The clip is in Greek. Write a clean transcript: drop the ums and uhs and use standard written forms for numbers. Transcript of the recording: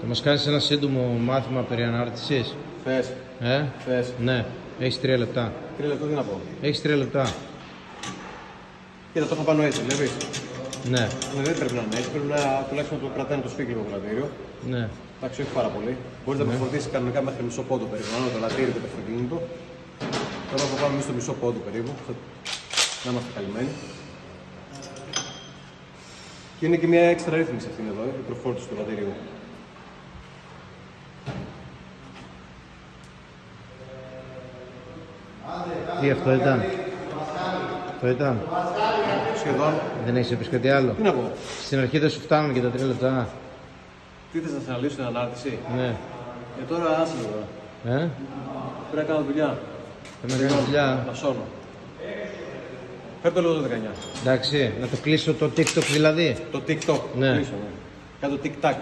Θα μας κάνεις ένα σύντομο μάθημα περί ανάρτησης. Θες. Θες. Ναι. Έχεις 3 λεπτά. 3 λεπτά τι να πω. Έχεις 3 λεπτά. Κοίτα, το έχω πάνω έτσι, βλέπεις. Ναι. Δεν πρέπει να είναι έτσι, πρέπει να τουλάχιστον το κρατάει το σφίγγι το πλατήριο. Ναι. Εντάξει, όχι πάρα πολύ. Μπορείς να το φορτίσεις κανονικά μέχρι μισό πόντο περίπου. Να το λατήρι και το αυτοκίνητο. Τώρα θα πάμε εμείς στο μισό πόντο περίπου. Να είμαστε καλυμμένοι. Και είναι και μια έξτρα ρύθμιση αυτή εδώ, η προφόρτιση του λατήριου. Τι αυτό ήταν. Αυτό ήταν. Σχεδόν. Δεν έχεις πει κάτι άλλο. Τι να πω. Στην αρχή δεν σου φτάνουν και τα 3 λεπτά. Τι θες να σε αναλύσω την ανάρτηση. Ναι. Τώρα άσε με τώρα. Πρέπει να κάνω δουλειά. Πρέπει να κάνεις δουλειά. Να σώνω. Φέρ' το λίγο το 19. Εντάξει, να το κλείσω το TikTok δηλαδή. Το TikTok. Ναι. Κλείσω, ναι. Κάτω TikTok.